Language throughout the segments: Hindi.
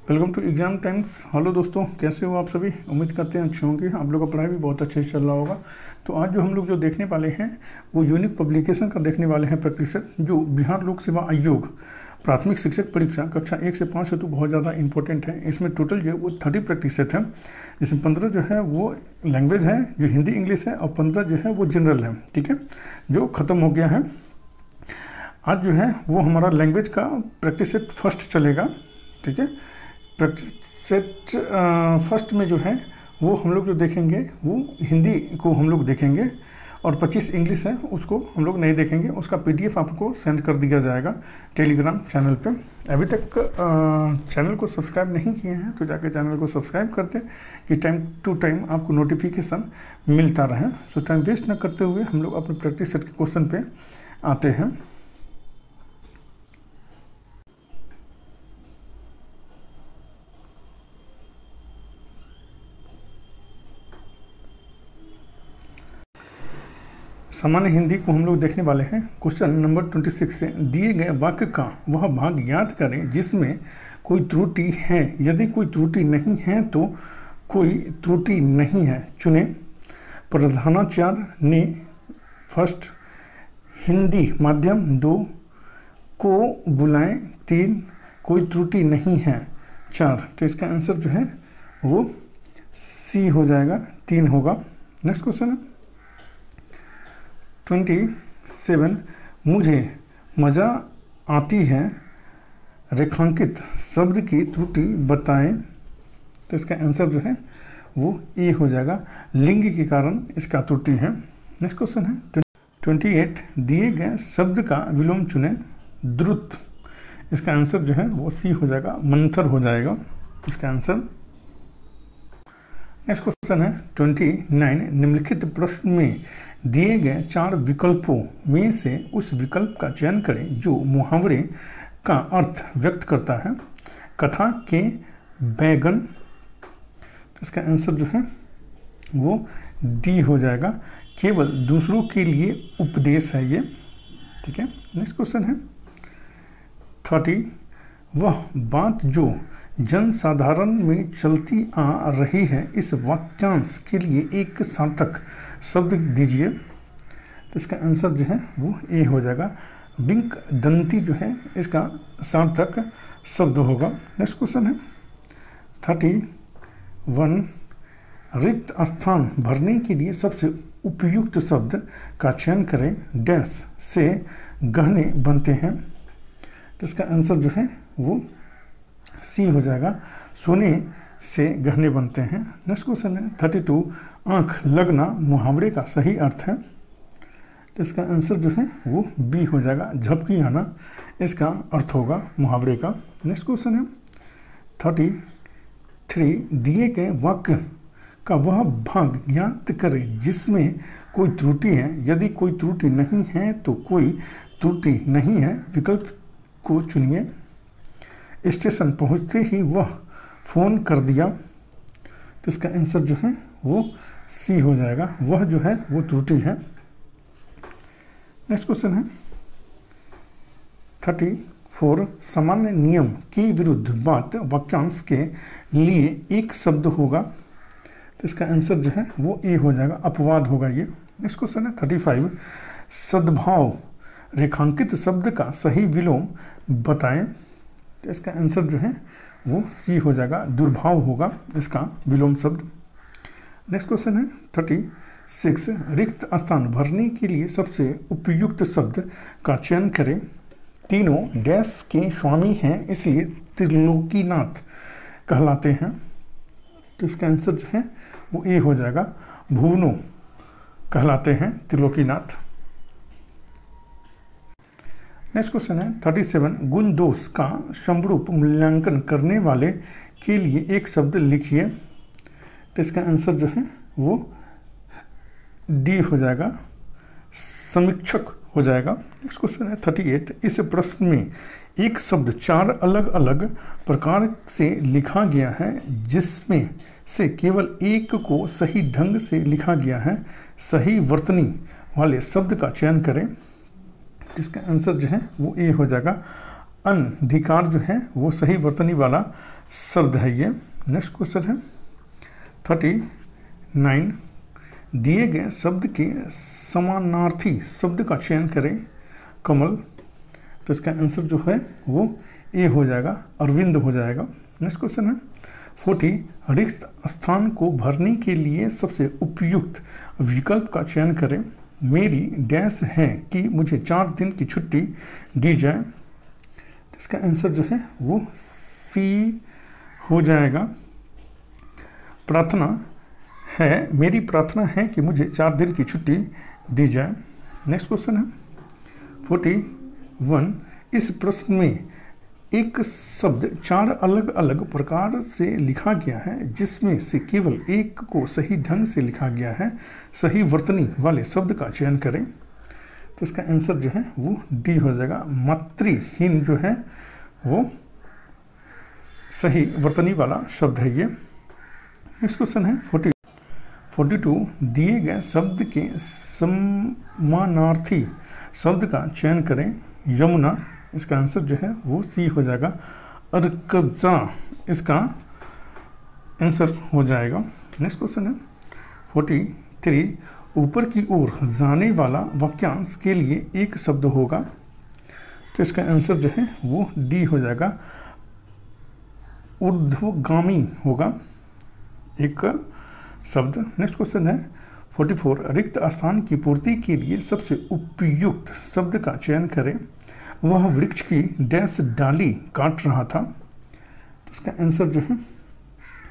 Welcome to exam times. Hello दोस्तों, कैसे हो आप सभी? उम्मीद करते हैं अच्छे होंगे। आप लोग का पढ़ाई भी बहुत अच्छे से चल रहा होगा। तो आज जो हम लोग जो देखने वाले हैं वो यूनिक पब्लिकेशन का देखने वाले हैं प्रतिशत, जो बिहार लोक सेवा आयोग प्राथमिक शिक्षक परीक्षा कक्षा 1 से 5 हेतु बहुत ज़्यादा इंपॉर्टेंट है। इसमें टोटल जो है वो 30% है, जिसमें 15 जो है वो लैंग्वेज है जो हिंदी इंग्लिश है, और 15 जो है वो जनरल है। ठीक है, जो ख़त्म हो गया है। आज जो है वो हमारा लैंग्वेज का प्रैक्टिस सेट फर्स्ट चलेगा। ठीक है, प्रैक्टिस सेट फर्स्ट में जो है वो हम लोग जो देखेंगे वो हिंदी को हम लोग देखेंगे, और 25 इंग्लिश है उसको हम लोग नहीं देखेंगे। उसका PDF आपको सेंड कर दिया जाएगा टेलीग्राम चैनल पे। अभी तक चैनल को सब्सक्राइब नहीं किए हैं तो जाकर चैनल को सब्सक्राइब करते कि टाइम टू टाइम आपको नोटिफिकेशन मिलता रहे। सो टाइम वेस्ट न करते हुए हम लोग अपने प्रैक्टिस सेट के क्वेश्चन पे आते हैं। सामान्य हिंदी को हम लोग देखने वाले हैं। क्वेश्चन नंबर 26 से दिए गए वाक्य का वह भाग याद करें जिसमें कोई त्रुटि है। यदि कोई त्रुटि नहीं है तो कोई त्रुटि नहीं है चुने। प्रधानाचार्य ने फर्स्ट, हिंदी माध्यम 2 को बुलाएं 3, कोई त्रुटि नहीं है 4। तो इसका आंसर जो है वो C हो जाएगा, 3 होगा। नेक्स्ट क्वेश्चन है 27, मुझे मज़ा आती है रेखांकित शब्द की त्रुटि बताएं। तो इसका आंसर जो है वो A हो जाएगा, लिंग के कारण इसका त्रुटि है। नेक्स्ट क्वेश्चन है 28, दिए गए शब्द का विलोम चुने। द्रुत, इसका आंसर जो है वो C हो जाएगा, मंथर हो जाएगा इसका आंसर। नेक्स्ट क्वेश्चन है 29, निम्नलिखित प्रश्न में दिए गए 4 विकल्पों में से उस विकल्प का चयन करें जो मुहावरे का अर्थ व्यक्त करता है। कथा के बैगन, इसका आंसर जो है वो D हो जाएगा, केवल दूसरों के लिए उपदेश है ये। ठीक है, नेक्स्ट क्वेश्चन है 30, वह बात जो जनसाधारण में चलती आ रही है, इस वाक्यांश के लिए एक सार्थक शब्द दीजिए। तो इसका आंसर जो है वो A हो जाएगा, बिंक दंती जो है इसका सार्थक शब्द होगा। नेक्स्ट क्वेश्चन है 31, रिक्त स्थान भरने के लिए सबसे उपयुक्त शब्द का चयन करें। डैश से गहने बनते हैं। तो इसका आंसर जो है वो C हो जाएगा, सोने से गहने बनते हैं। नेक्स्ट क्वेश्चन है 32, आंख लगना मुहावरे का सही अर्थ है। तो इसका आंसर जो है वो B हो जाएगा, झपकी आना इसका अर्थ होगा मुहावरे का। नेक्स्ट क्वेश्चन है 33, दिए गए वाक्य का वह भाग ज्ञात करें जिसमें कोई त्रुटि है। यदि कोई त्रुटि नहीं है तो कोई त्रुटि नहीं है विकल्प को चुनिए। स्टेशन पहुंचते ही वह फ़ोन कर दिया। तो इसका आंसर जो है वो C हो जाएगा, वह जो है वो त्रुटि है। नेक्स्ट क्वेश्चन है 34, सामान्य नियम के विरुद्ध बात वाक्यांश के लिए एक शब्द होगा। तो इसका आंसर जो है वो A हो जाएगा, अपवाद होगा ये। नेक्स्ट क्वेश्चन है 35, सद्भाव रेखांकित शब्द का सही विलोम बताएं। तो इसका आंसर जो है वो C हो जाएगा, दुर्भाव होगा इसका विलोम शब्द। नेक्स्ट क्वेश्चन है 36, रिक्त स्थान भरने के लिए सबसे उपयुक्त शब्द का चयन करें। तीनों डैश के स्वामी हैं इसलिए त्रिलोकीनाथ कहलाते हैं। तो इसका आंसर जो है वो A हो जाएगा, भुवनों कहलाते हैं त्रिलोकीनाथ। नेक्स्ट क्वेश्चन है 37, गुण दोष का समरूप मूल्यांकन करने वाले के लिए एक शब्द लिखिए। तो इसका आंसर जो है वो D हो जाएगा, समीक्षक हो जाएगा। नेक्स्ट क्वेश्चन है 38, इस प्रश्न में एक शब्द 4 अलग अलग प्रकार से लिखा गया है जिसमें से केवल एक को सही ढंग से लिखा गया है। सही वर्तनी वाले शब्द का चयन करें। इसका आंसर जो है वो A हो जाएगा, अनधिकार जो है वो सही वर्तनी वाला शब्द है ये। नेक्स्ट क्वेश्चन है 39, दिए गए शब्द के समानार्थी शब्द का चयन करें। कमल, तो इसका आंसर जो है वो ए हो जाएगा, अरविंद हो जाएगा। नेक्स्ट क्वेश्चन है 40, रिक्त स्थान को भरने के लिए सबसे उपयुक्त विकल्प का चयन करें। मेरी डैश है कि मुझे 4 दिन की छुट्टी दी जाए। तो इसका आंसर जो है वो सी हो जाएगा। प्रार्थना है, मेरी प्रार्थना है कि मुझे 4 दिन की छुट्टी दी जाए। नेक्स्ट क्वेश्चन है 41, इस प्रश्न में एक शब्द 4 अलग अलग प्रकार से लिखा गया है, जिसमें से केवल एक को सही ढंग से लिखा गया है। सही वर्तनी वाले शब्द का चयन करें। तो इसका आंसर जो है वो डी हो जाएगा। मातृहीन जो है वो सही वर्तनी वाला शब्द है ये। नेक्स्ट क्वेश्चन है 42, दिए गए शब्द के समानार्थी शब्द का चयन करें। यमुना, इसका आंसर जो है वो सी हो जाएगा। अर्कजा इसका आंसर हो जाएगा। नेक्स्ट क्वेश्चन है 43, ऊपर की ओर जाने वाला वाक्यांश के लिए एक शब्द होगा। तो इसका आंसर जो है वो डी हो जाएगा। ऊर्ध्वगामी होगा एक शब्द। नेक्स्ट क्वेश्चन है 44, रिक्त स्थान की पूर्ति के लिए सबसे उपयुक्त शब्द का चयन करें। वह वृक्ष की डैश डाली काट रहा था। तो इसका आंसर जो है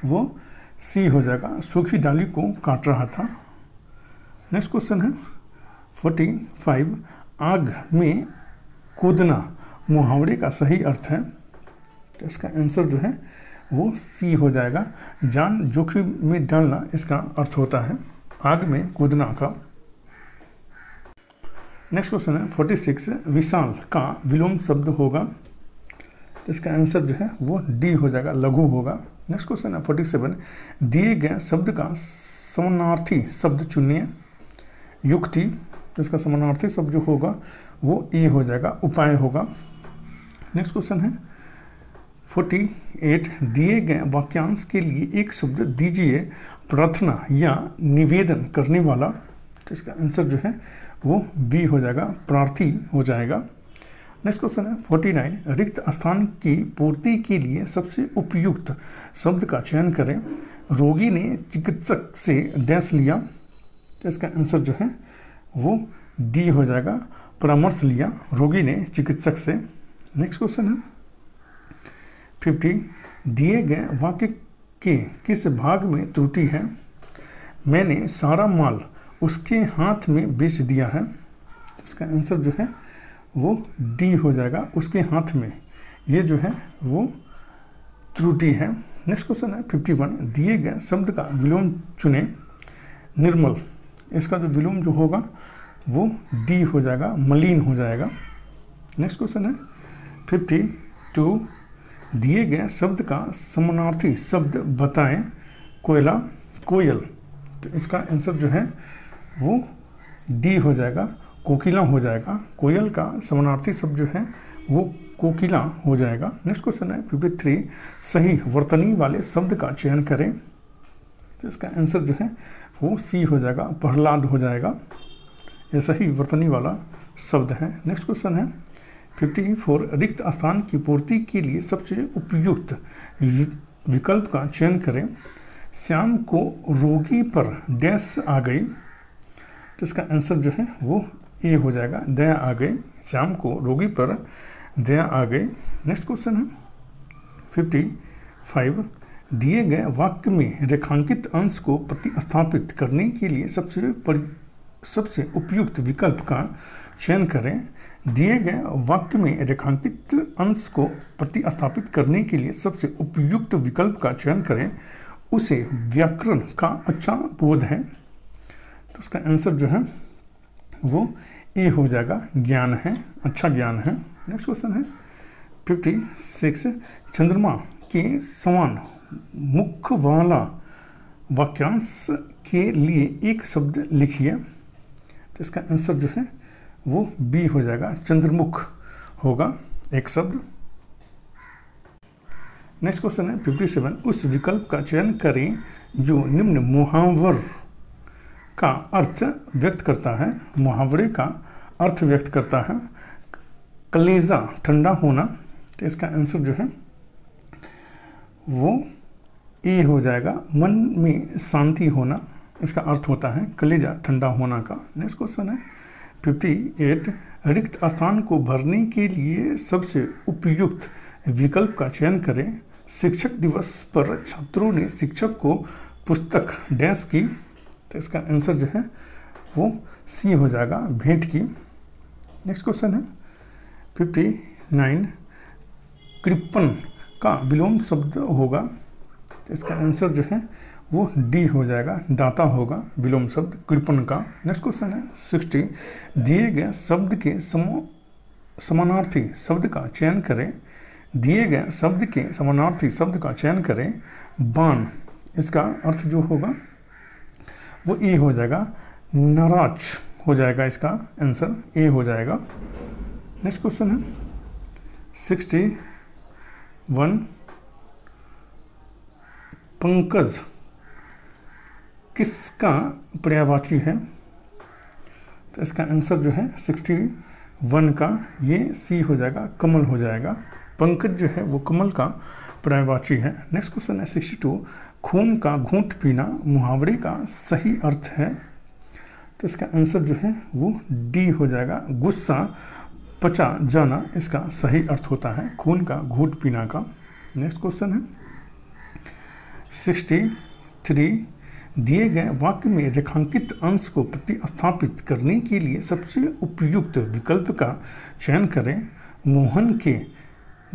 वो सी हो जाएगा। सूखी डाली को काट रहा था। नेक्स्ट क्वेश्चन है 45, आग में कूदना मुहावरे का सही अर्थ है। तो इसका आंसर जो है वो सी हो जाएगा। जान जोखिम में डालना इसका अर्थ होता है, आग में कूदना का। नेक्स्ट क्वेश्चन है 46, विशाल का विलोम शब्द होगा। तो इसका आंसर जो है वो डी हो जाएगा, लघु होगा। नेक्स्ट क्वेश्चन है 47, दिए गए शब्द का समानार्थी शब्द चुनिए। युक्ति, तो इसका समानार्थी शब्द जो होगा वो ए हो जाएगा, उपाय होगा। नेक्स्ट क्वेश्चन है 48, दिए गए वाक्यांश के लिए एक शब्द दीजिए। प्रार्थना या निवेदन करने वाला। तो इसका आंसर जो है वो बी हो जाएगा, प्रार्थी हो जाएगा। नेक्स्ट क्वेश्चन है 49, रिक्त स्थान की पूर्ति के लिए सबसे उपयुक्त शब्द का चयन करें। रोगी ने चिकित्सक से डैश लिया। तो इसका आंसर जो है वो डी हो जाएगा, परामर्श लिया रोगी ने चिकित्सक से। नेक्स्ट क्वेश्चन है 50, दिए गए वाक्य के किस भाग में त्रुटि है। मैंने सारा माल उसके हाथ में बेच दिया है। इसका आंसर जो है वो डी हो जाएगा, उसके हाथ में। ये जो है वो त्रुटि है। नेक्स्ट क्वेश्चन है 51, दिए गए शब्द का विलोम चुने। निर्मल, इसका जो विलोम जो होगा वो डी हो जाएगा, मलिन हो जाएगा। नेक्स्ट क्वेश्चन है 52, दिए गए शब्द का समानार्थी शब्द बताएं। कोयला, कोयल। तो इसका आंसर जो है वो डी हो जाएगा, कोकिला हो जाएगा। कोयल का समानार्थी शब्द जो है वो कोकिला हो जाएगा। नेक्स्ट क्वेश्चन है 53, सही वर्तनी वाले शब्द का चयन करें। तो इसका आंसर जो है वो सी हो जाएगा, प्रहलाद हो जाएगा। यह सही वर्तनी वाला शब्द है। नेक्स्ट क्वेश्चन है 54, रिक्त स्थान की पूर्ति के लिए सबसे उपयुक्त विकल्प का चयन करें। श्याम को रोगी पर डैश आ गई। तो इसका आंसर जो है वो ए हो जाएगा, दया आ गई। श्याम को रोगी पर दया आ गई। नेक्स्ट क्वेश्चन है 55, दिए गए वाक्य में रेखांकित अंश को प्रतिस्थापित करने के लिए सबसे उपयुक्त विकल्प का चयन करें। दिए गए वाक्य में रेखांकित अंश को प्रतिस्थापित करने के लिए सबसे उपयुक्त विकल्प का चयन करें। उसे व्याकरण का अच्छा बोध है। तो उसका आंसर जो है वो ए हो जाएगा, ज्ञान है, अच्छा ज्ञान है। नेक्स्ट क्वेश्चन है 56, चंद्रमा के समान मुख वाला वाक्यांश के लिए एक शब्द लिखिए। तो इसका आंसर जो है वो बी हो जाएगा, चंद्रमुख होगा एक शब्द। नेक्स्ट क्वेश्चन है 57, उस विकल्प का चयन करें जो निम्न मुहावर का अर्थ व्यक्त करता है। मुहावरे का अर्थ व्यक्त करता है कलेजा ठंडा होना, तो इसका आंसर जो है वो ए हो जाएगा। मन में शांति होना, इसका अर्थ होता है कलेजा ठंडा होना का। नेक्स्ट क्वेश्चन है 58, रिक्त स्थान को भरने के लिए सबसे उपयुक्त विकल्प का चयन करें। शिक्षक दिवस पर छात्रों ने शिक्षक को पुस्तक डैश की, तो इसका आंसर जो है वो सी हो जाएगा, भेंट की। नेक्स्ट क्वेश्चन है 59, कृपण का विलोम शब्द होगा, तो इसका आंसर जो है वो डी हो जाएगा, दाता होगा विलोम शब्द कृपण का। नेक्स्ट क्वेश्चन है 60, दिए गए शब्द के समानार्थी शब्द का चयन करें। दिए गए शब्द के समानार्थी शब्द का चयन करें। बाण, इसका अर्थ जो होगा वो ए हो जाएगा, नाराज हो जाएगा, इसका आंसर ए हो जाएगा। नेक्स्ट क्वेश्चन है 61, पंकज किसका पर्यायवाची है, तो इसका आंसर जो है 61 का ये सी हो जाएगा, कमल हो जाएगा। पंकज जो है वो कमल का पर्यायवाची है। नेक्स्ट क्वेश्चन है 62, खून का घूंट पीना मुहावरे का सही अर्थ है, तो इसका आंसर जो है वो डी हो जाएगा, गुस्सा पचा जाना इसका सही अर्थ होता है खून का घूंट पीना का। नेक्स्ट क्वेश्चन है 63, दिए गए वाक्य में रेखांकित अंश को प्रतिस्थापित करने के लिए सबसे उपयुक्त विकल्प का चयन करें। मोहन के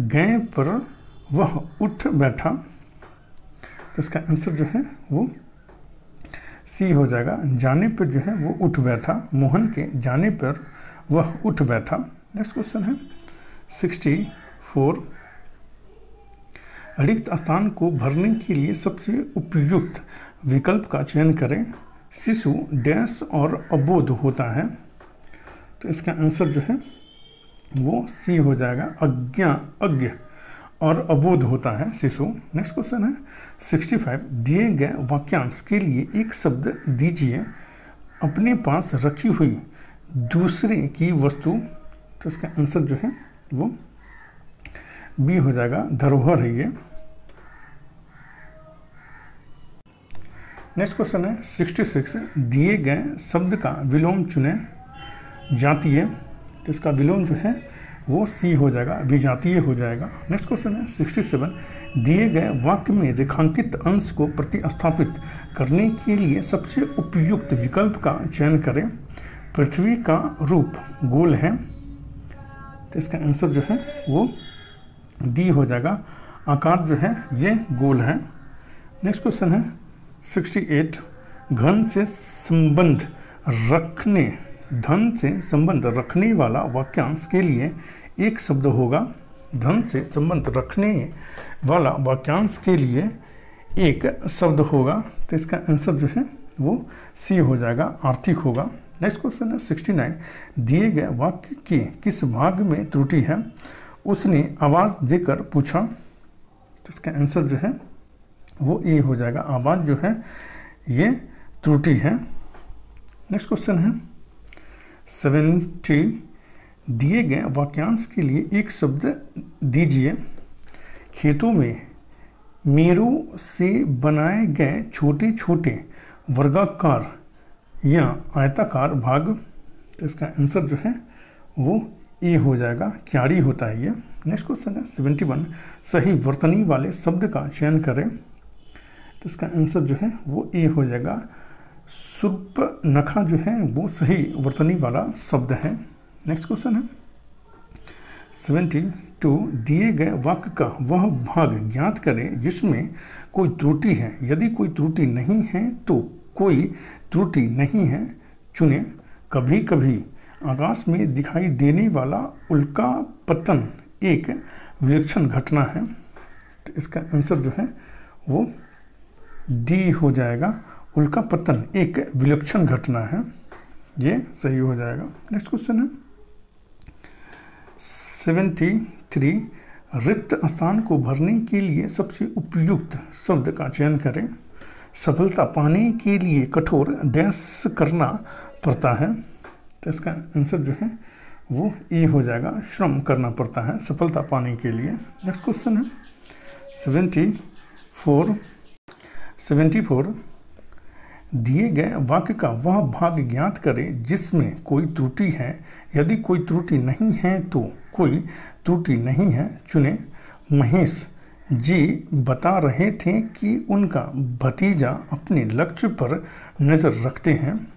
गए पर वह उठ बैठा, तो इसका आंसर जो है वो सी हो जाएगा, जाने पर जो है वो उठ बैठा, मोहन के जाने पर वह उठ बैठा। नेक्स्ट क्वेश्चन है 64, रिक्त स्थान को भरने के लिए सबसे उपयुक्त विकल्प का चयन करें। शिशु डैश और अबोध होता है, तो इसका आंसर जो है वो सी हो जाएगा, अज्ञ और अबोध होता है शिशु। नेक्स्ट क्वेश्चन है 65, दिए गए वाक्यांश के लिए एक शब्द दीजिए। अपने पास रखी हुई दूसरे की वस्तु, तो इसका आंसर जो है वो बी हो जाएगा, धरोहर है ये। नेक्स्ट क्वेश्चन है 66, दिए गए शब्द का विलोम चुने। जातीय, तो इसका विलोम जो है वो सी हो जाएगा, विजातीय हो जाएगा। नेक्स्ट क्वेश्चन है 67, दिए गए वाक्य में रेखांकित अंश को प्रतिस्थापित करने के लिए सबसे उपयुक्त विकल्प का चयन करें। पृथ्वी का रूप गोल है, तो इसका आंसर जो है वो डी हो जाएगा, आकार जो है ये गोल है। नेक्स्ट क्वेश्चन है 68, धन से संबंध रखने वाला वाक्यांश के लिए एक शब्द होगा। धन से संबंध रखने वाला वाक्यांश के लिए एक शब्द होगा, तो इसका आंसर जो है वो सी हो जाएगा, आर्थिक होगा। नेक्स्ट क्वेश्चन है 69, दिए गए वाक्य के किस भाग में त्रुटि है। उसने आवाज़ देकर पूछा, तो इसका आंसर जो है वो ए हो जाएगा, आवाज़ जो है ये त्रुटि है। नेक्स्ट क्वेश्चन है 70, दिए गए वाक्यांश के लिए एक शब्द दीजिए। खेतों में मेरों से बनाए गए छोटे छोटे वर्गाकार या आयताकार भाग, तो इसका आंसर जो है वो ए हो जाएगा, क्यारी होता है ये। नेक्स्ट क्वेश्चन है 71, सही वर्तनी वाले शब्द का चयन करें, तो इसका आंसर जो है वो ए हो जाएगा, सूर्पनखा जो है वो सही वर्तनी वाला शब्द है। नेक्स्ट क्वेश्चन है 72, दिए गए वाक्य का वह भाग ज्ञात करें जिसमें कोई त्रुटि है। यदि कोई त्रुटि नहीं है तो कोई त्रुटि नहीं है चुने। कभी कभी आकाश में दिखाई देने वाला उल्का पतन एक विलक्षण घटना है, तो इसका आंसर जो है वो डी हो जाएगा, उल्का पतन एक विलक्षण घटना है, ये सही हो जाएगा। नेक्स्ट क्वेश्चन है 73, रिक्त स्थान को भरने के लिए सबसे उपयुक्त शब्द का चयन करें। सफलता पाने के लिए कठोर डैश करना पड़ता है। तो इसका आंसर जो है वो ए हो जाएगा, श्रम करना पड़ता है सफलता पाने के लिए। नेक्स्ट क्वेश्चन है 74 दिए गए वाक्य का वह भाग ज्ञात करें जिसमें कोई त्रुटि है। यदि कोई त्रुटि नहीं है तो कोई त्रुटि नहीं है चुने। महेश जी बता रहे थे कि उनका भतीजा अपने लक्ष्य पर नज़र रखते हैं।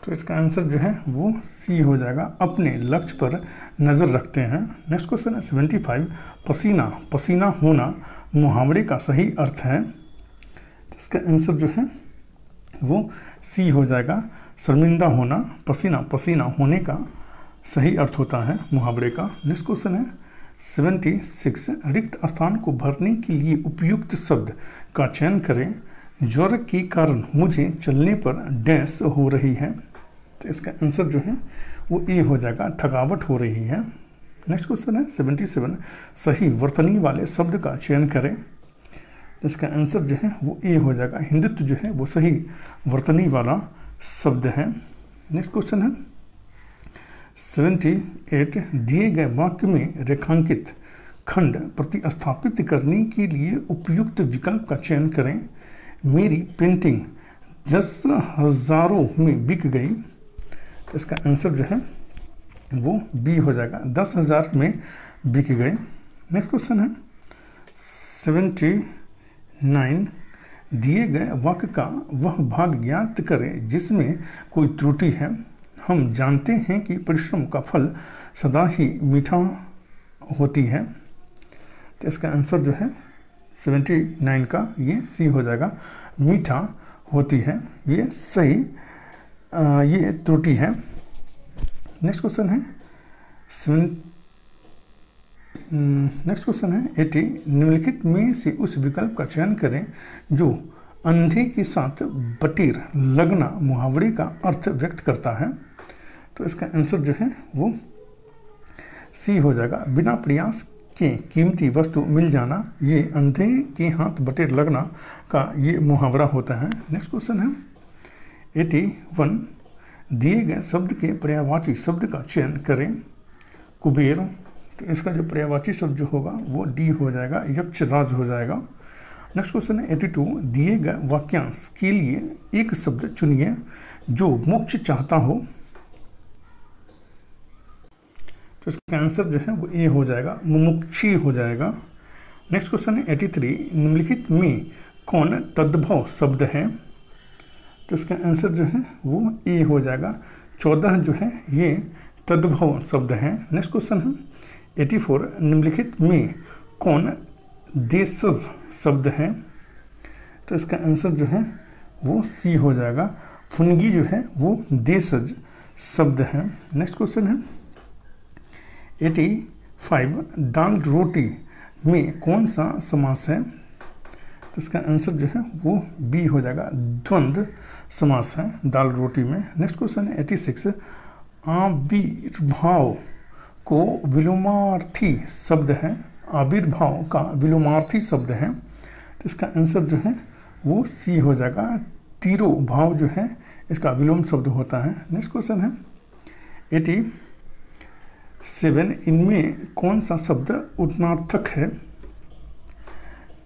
तो इसका आंसर जो है वो सी हो जाएगा, अपने लक्ष्य पर नज़र रखते हैं। नेक्स्ट क्वेश्चन है 75 पसीना होना मुहावरे का सही अर्थ है। तो इसका आंसर जो है वो सी हो जाएगा, शर्मिंदा होना पसीना होने का सही अर्थ होता है मुहावरे का। नेक्स्ट क्वेश्चन है 76 रिक्त स्थान को भरने के लिए उपयुक्त शब्द का चयन करें। ज्वर के कारण मुझे चलने पर डैश हो रही है। तो इसका आंसर जो है वो ए हो जाएगा, थकावट हो रही है। नेक्स्ट क्वेश्चन है 77 सही वर्तनी वाले शब्द का चयन करें। इसका आंसर जो है वो ए हो जाएगा, हिंदुत्व जो है वो सही वर्तनी वाला शब्द है। नेक्स्ट क्वेश्चन है 78 दिए गए वाक्य में रेखांकित खंड प्रतिस्थापित करने के लिए उपयुक्त विकल्प का चयन करें। मेरी पेंटिंग 10,000 में बिक गई। तो इसका आंसर जो है वो बी हो जाएगा, 10,000 में बिक गए। नेक्स्ट क्वेश्चन है 79 दिए गए वाक्य का वह भाग ज्ञात करें जिसमें कोई त्रुटि है। हम जानते हैं कि परिश्रम का फल सदा ही मीठा होती है। तो इसका आंसर जो है 79 का ये सी हो जाएगा, मीठा होती है, ये सही ये त्रुटि है। नेक्स्ट क्वेश्चन है 80 निम्नलिखित में से उस विकल्प का चयन करें जो अंधे के साथ बटेर लगना मुहावरे का अर्थ व्यक्त करता है। तो इसका आंसर जो है वो सी हो जाएगा, बिना प्रयास के कीमती वस्तु मिल जाना, ये अंधे के हाथ बटेर लगना का ये मुहावरा होता है। नेक्स्ट क्वेश्चन है 81 दिए गए शब्द के पर्यायवाची शब्द का चयन करें। कुबेर, तो इसका जो पर्यायवाची शब्द जो होगा वो डी हो जाएगा, यक्षराज हो जाएगा। नेक्स्ट क्वेश्चन है 82 दिए गए वाक्यांश के लिए एक शब्द चुनिए जो मोक्ष चाहता हो। तो इसका आंसर जो है वो ए हो जाएगा, मुमुक्षी हो जाएगा। नेक्स्ट क्वेश्चन है 83 निम्नलिखित में कौन तद्भव शब्द है। तो इसका आंसर जो है वो ए हो जाएगा, 14 जो है ये तद्भव शब्द है। नेक्स्ट क्वेश्चन है 84 निम्नलिखित में कौन देशज शब्द है। तो इसका आंसर जो है वो सी हो जाएगा, फुनगी जो है वो देशज शब्द है। नेक्स्ट क्वेश्चन है 85 दाल रोटी में कौन सा समास है। तो इसका आंसर जो है वो बी हो जाएगा, द्वंद्व समास है दाल रोटी में। नेक्स्ट क्वेश्चन है 86 आविर्भाव को विलोमार्थी शब्द है, आविर्भाव का विलोमार्थी शब्द है। तो इसका आंसर जो है वो सी हो जाएगा, तिरोभाव जो है इसका विलोम शब्द होता है। नेक्स्ट क्वेश्चन है 87 इनमें कौन सा शब्द उदाहरणार्थक है।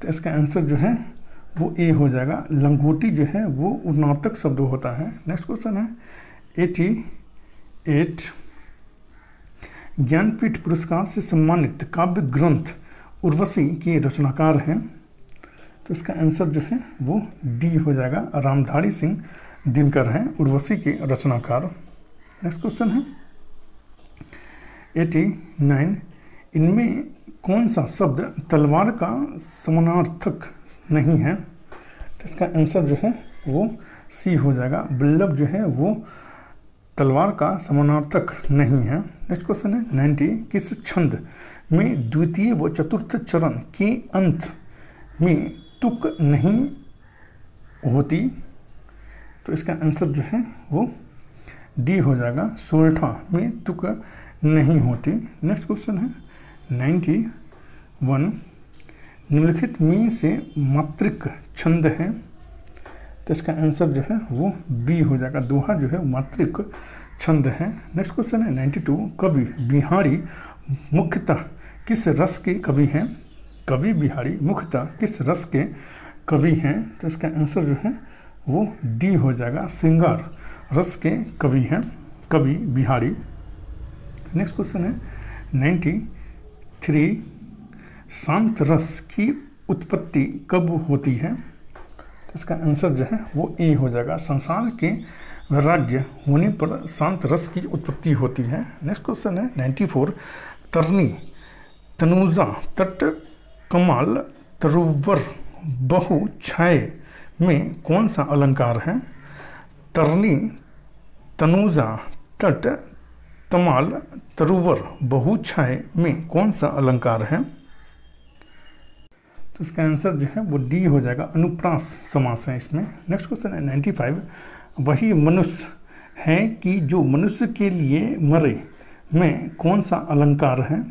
तो इसका आंसर जो है वो ए हो जाएगा, लंगोटी जो है वो उदाहरणार्थक शब्द होता है। नेक्स्ट क्वेश्चन है 88 ज्ञानपीठ पुरस्कार से सम्मानित काव्य ग्रंथ उर्वशी के रचनाकार हैं। तो इसका आंसर जो है वो डी हो जाएगा, रामधारी सिंह दिनकर हैं उर्वशी के रचनाकार। नेक्स्ट क्वेश्चन है 89 इनमें कौन सा शब्द तलवार का समानार्थक नहीं है। तो इसका आंसर जो है वो सी हो जाएगा, बल्लभ जो है वो तलवार का समानार्थक नहीं है। नेक्स्ट क्वेश्चन है 90 किस छंद में द्वितीय व चतुर्थ चरण के अंत में तुक नहीं होती। तो इसका आंसर जो है वो डी हो जाएगा, सोरठा में तुक नहीं होती। नेक्स्ट क्वेश्चन है 91, निम्नलिखित में से मात्रिक छंद है। तो इसका आंसर जो है वो बी हो जाएगा। दोहा जो है मात्रिक छंद है। नेक्स्ट क्वेश्चन है 92, कवि बिहारी मुख्यतः किस रस के कवि हैं? कवि बिहारी मुख्यतः किस रस के कवि हैं? तो इसका आंसर जो है वो डी हो जाएगा, श्रृंगार रस के कवि हैं कवि बिहारी। नेक्स्ट क्वेश्चन है 93, शांत रस की उत्पत्ति कब होती है? तो इसका आंसर जो है वो ए हो जाएगा, संसार के वैराग्य होने पर शांत रस की उत्पत्ति होती है। नेक्स्ट क्वेश्चन है 94, तरनी तनुजा तट कमाल तरुवर बहु छाय में कौन सा अलंकार है? तरनी तनुजा तट तमाल तरुवर बहु छाय में कौन सा अलंकार है? तो इसका आंसर जो है वो डी हो जाएगा, अनुप्रास समास है इसमें। नेक्स्ट क्वेश्चन है 95, वही मनुष्य है कि जो मनुष्य के लिए मरे में कौन सा अलंकार है?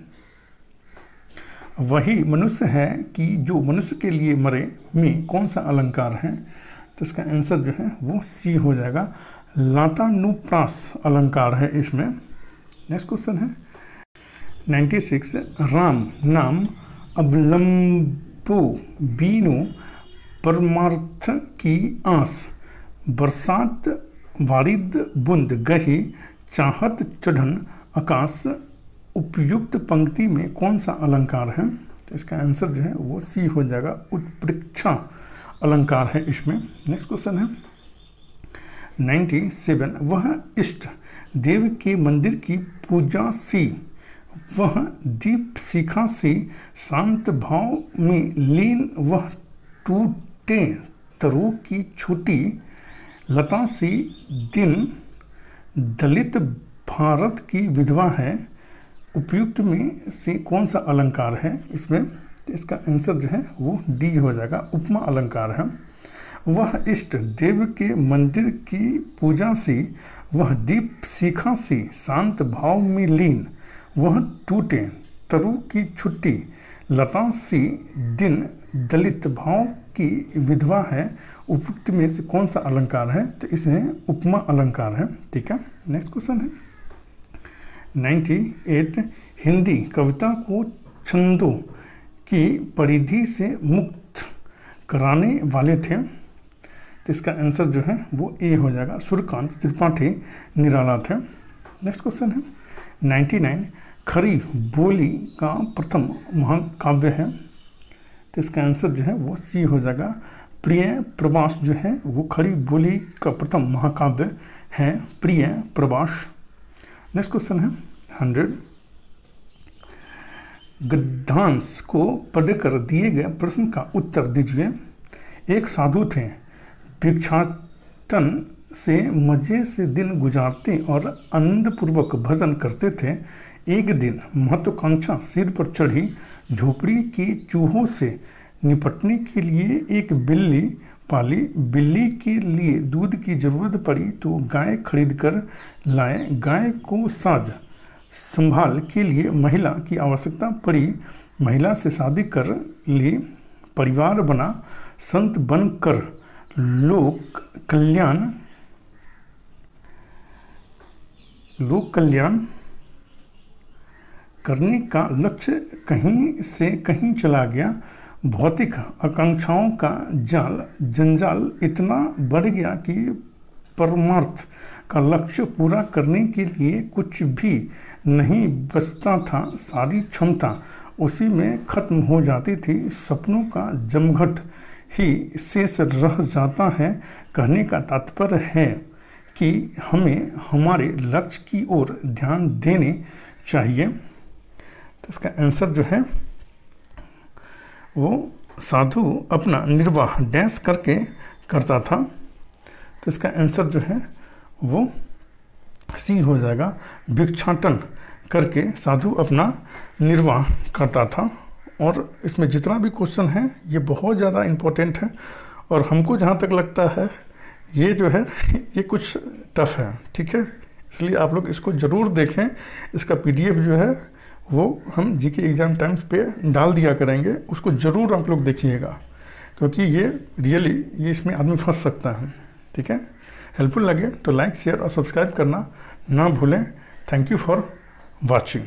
वही मनुष्य है कि जो मनुष्य के लिए मरे में कौन सा अलंकार है? तो इसका आंसर जो है वो सी हो जाएगा, लातानुप्रास अलंकार है इसमें। नेक्स्ट क्वेश्चन है 96, राम नाम अवलंबो बीनो परमार्थ की आस, बरसात वारिद बुंद गही चाहत चढ़न आकाश, उपयुक्त पंक्ति में कौन सा अलंकार है? तो इसका आंसर जो है वो सी हो जाएगा, उत्प्रेक्षा अलंकार है इसमें। नेक्स्ट क्वेश्चन है 97, वह इष्ट देव के मंदिर की पूजा सी, वह दीप शिखा से शांत भाव में लीन, वह टूटे तरु की छोटी लता सी दिन दलित भारत की विधवा है, उपयुक्त में से कौन सा अलंकार है इसमें? इसका आंसर जो है वो डी हो जाएगा, उपमा अलंकार है। वह इष्ट देव के मंदिर की पूजा से, वह दीप शिखा से शांत भाव में लीन, वह टूटे तरु की छुट्टी लता सी दिन दलित भाव की विधवा है, उपयुक्त में से कौन सा अलंकार है? तो इसमें उपमा अलंकार है। ठीक है। नेक्स्ट क्वेश्चन है 98, हिंदी कविता को छंदों की परिधि से मुक्त कराने वाले थे। तो इसका आंसर जो है वो ए हो जाएगा, सूर्यकांत त्रिपाठी निराला थे। नेक्स्ट क्वेश्चन है 99, खरी बोली का प्रथम महाकाव्य है। तो इसका आंसर जो है वो सी हो जाएगा, प्रिय प्रवास जो है वो खरी बोली का प्रथम महाकाव्य है, प्रिय प्रवास। नेक्स्ट क्वेश्चन है 100, गद्यांश को पढ़कर दिए गए प्रश्न का उत्तर दीजिए। एक साधु थे, भिक्षाटन से मजे से दिन गुजारते और आनंदपूर्वक भजन करते थे। एक दिन महत्वाकांक्षा सिर पर चढ़ी, झोपड़ी के चूहों से निपटने के लिए एक बिल्ली पाली। बिल्ली के लिए दूध की जरूरत पड़ी तो गाय खरीद कर लाए। गाय को साज संभाल के लिए महिला की आवश्यकता पड़ी। महिला से शादी कर ली, परिवार बना, संत बनकर लोक कल्याण करने का लक्ष्य कहीं से कहीं चला गया। भौतिक आकांक्षाओं का जंजाल इतना बढ़ गया कि परमार्थ का लक्ष्य पूरा करने के लिए कुछ भी नहीं बचता था। सारी क्षमता उसी में खत्म हो जाती थी। सपनों का जमघट ही शेष रह जाता है। कहने का तात्पर्य है कि हमें हमारे लक्ष्य की ओर ध्यान देने चाहिए। तो इसका आंसर जो है वो साधु अपना निर्वाह डैश करके करता था। तो इसका आंसर जो है वो सी हो जाएगा, भिक्षाटन करके साधु अपना निर्वाह करता था। और इसमें जितना भी क्वेश्चन है ये बहुत ज़्यादा इम्पोर्टेंट है और हमको जहाँ तक लगता है ये जो है ये कुछ टफ है। ठीक है, इसलिए आप लोग इसको ज़रूर देखें। इसका PDF जो है वो हम GK एग्ज़ाम टाइम्स पे डाल दिया करेंगे, उसको ज़रूर आप लोग देखिएगा, क्योंकि ये रियली ये इसमें आदमी फंस सकता है। ठीक है, हेल्पफुल लगे तो लाइक शेयर और सब्सक्राइब करना ना भूलें। Thank you for watching.